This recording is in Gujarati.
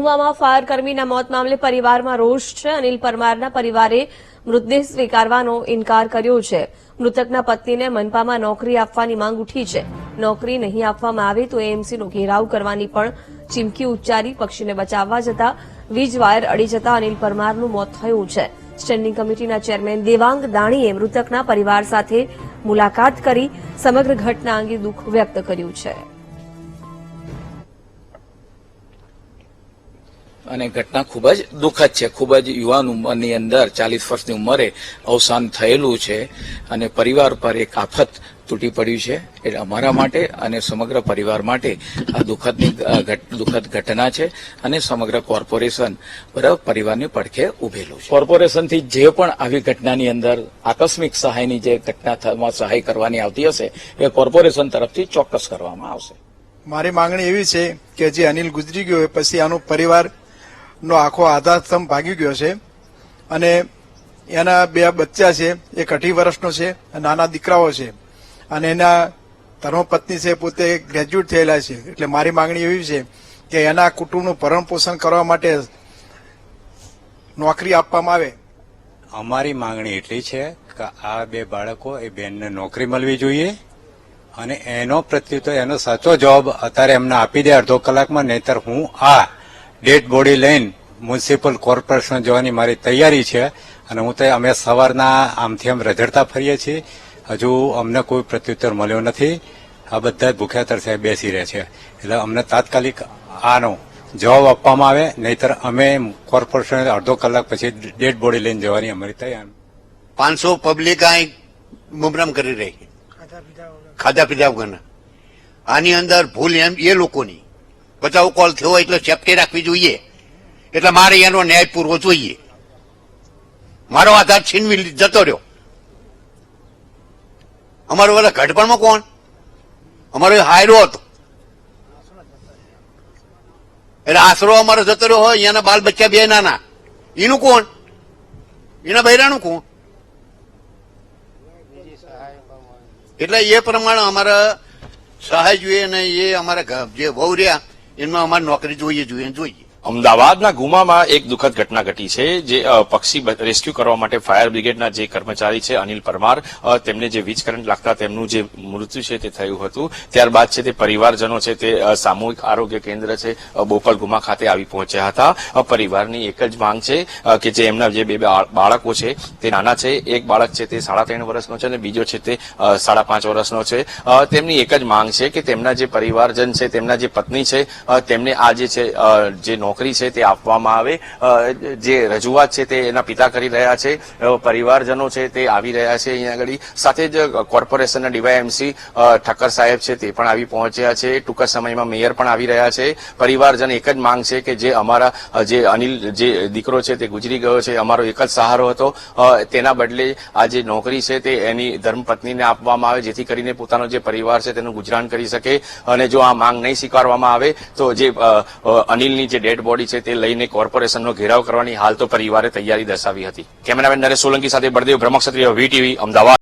મહુવામાં ફાયર કર્મીના મોત મામલે પરિવારમાં રોષ છે। અનિલ પરમારના પરિવારે મૃતદેહ સ્વીકારવાનો ઇનકાર કર્યો છે। મૃતકના પત્નીને મનપામાં નોકરી આપવાની માંગ ઉઠી છે। નોકરી નહીં આપવામાં આવે તો એએમસીનો ઘેરાવ કરવાની પણ ચીમકી ઉચ્ચારી। પક્ષીને બચાવવા જતા વીજ વાયર અડી જતા અનિલ પરમારનું મોત થયું છે। સ્ટેન્ડિંગ કમિટીના ચેરમેન દેવાંગ દાણીએ મૃતકના પરિવાર સાથે મુલાકાત કરી સમગ્ર ઘટના અંગે દુઃખ વ્યક્ત કર્યું છે। અને ઘટના ખૂબ જ દુઃખદ છે। ખૂબ જ યુવાન ઉંમરની અંદર 40 વર્ષની ઉંમરે અવસાન થયેલું છે અને પરિવાર પર એક આફત તૂટી પડ્યું છે। એટલે અમારા માટે અને સમગ્ર પરિવાર માટે આ દુઃખદ ઘટના છે અને સમગ્ર કોર્પોરેશન બરાબર પરિવારની પડખે ઉભેલું છે। કોર્પોરેશનથી જે પણ આવી ઘટનાની અંદર આકસ્મિક સહાયની જે ઘટનામાં સહાય કરવાની આવતી હશે એ કોર્પોરેશન તરફથી ચોક્કસ કરવામાં આવશે। મારી માંગણી એવી છે કે જે અનિલ ગુજરી ગયો પછી આનો પરિવાર નો આખો આધારસ્તંભ ભાગી ગયો છે અને એના 2 બચ્ચા છે। એક 18 વર્ષનો છે, નાના દીકરાઓ છે અને એના ધર્મપત્ની છે પોતે ગ્રેજ્યુએટ થયેલા છે। એટલે મારી માંગણી એવી છે કે એના કુટુંબનું ભરણ પોષણ કરવા માટે નોકરી આપવામાં આવે। અમારી માંગણી એટલી છે કે આ 2 બાળકો એ બેનને નોકરી મળવી જોઈએ અને એનો પ્રત્યુત્તર એનો સાચો જવાબ અત્યારે એમને આપી દે અડધો કલાકમાં, નહીતર હું આ ડેડ બોડી લઈને મ્યુનિસિપલ કોર્પોરેશન જવાની મારી તૈયારી છે। અને હું તો અમે સવારના આમથી આમ રઝળતા ફરીએ છીએ, હજુ અમને કોઈ પ્રત્યુત્તર મળ્યો નથી। આ બધા જ ભૂખ્યા તરસે બેસી રહે છે। એટલે અમને તાત્કાલિક આનો જવાબ આપવામાં આવે, નહીતર અમે કોર્પોરેશન અડધો કલાક પછી ડેડ બોડી લઈને જવાની અમારી તૈયારી। 500 પબ્લિક અહીં મુમરામ કરી રહી છે ખાધા પીધા વગરના। આની અંદર ભૂલ એ લોકોની બચાવ કોલ થયો એટલે સેફટી રાખવી જોઈએ। એટલે મારે એનો ન્યાય પૂરવો જોઈએ। મારો આધાર છીનવી જતો રહ્યો। અમારો બધા ઘડપણમાં કોણ? અમારો હાયરો હતો એટલે આશરો અમારો જતો રહ્યો હોય। એના બાલ બચ્ચા 2 નાના, એનું કોણ? એના બૈરાનું કોણ? એટલે એ પ્રમાણે અમારે સહાય જોઈએ અને એ અમારા જે વહુ રહ્યા એમાં અમારે નોકરી જોઈએ। અમદાવાદના ગુમામાં એક દુઃખદ ઘટના ઘટી છે। જે પક્ષી રેસ્ક્યુ કરવા માટે ફાયર બ્રિગેડના જે કર્મચારી છે અનિલ પરમાર, તેમને જે વીજ કરંટ લાગતા તેમનું જે મૃત્યુ છે તે થયું હતું। ત્યારબાદ છે તે પરિવારજનો છે તે સામૂહિક આરોગ્ય કેન્દ્ર છે બોપલ ગુમા ખાતે આવી પહોંચ્યા હતા। પરિવારની એક જ માંગ છે કે જે એમના જે 2 બાળકો છે તે નાના છે। એક બાળક છે તે 3.5 વર્ષનો છે અને બીજો છે તે 5.5 વર્ષનો છે। તેમની એક જ માંગ છે કે તેમના જે પરિવારજન છે, તેમના જે પત્ની છે, તેમને આ જે નોકરી છે તે આપવામાં આવે। જે રજૂઆત છે તે એના પિતા કરી રહ્યા છે, પરિવારજનો છે તે આવી રહ્યા છે અહીંયા આગળ। સાથે જ કોર્પોરેશનના ડીવાયએમસી ઠક્કર સાહેબ છે તે પણ આવી પહોંચ્યા છે। ટૂંક સમયમાં મેયર પણ આવી રહ્યા છે। પરિવારજન એક જ માંગ છે કે જે અમારા જે અનિલ જે દીકરો છે તે ગુજરી ગયો છે, અમારો એક જ સહારો હતો, તેના બદલે આ જે નોકરી છે તે એની ધર્મપત્નીને આપવામાં આવે, જેથી કરીને પોતાનો જે પરિવાર છે તેનું ગુજરાન કરી શકે। અને જો આ માંગ નહીં સ્વીકારવામાં આવે તો જે અનિલની જે ડેડ બોડી છે તે લઈને કોર્પોરેશનનો ઘેરાવ કરવાની હાલ તો પરિવારે તૈયારી દર્શાવી હતી। કેમેરામેન નરેશ સોલંકી સાથે બળદેવ બ્રહ્મક્ષત્રિય, વીટીવી, અમદાવાદ।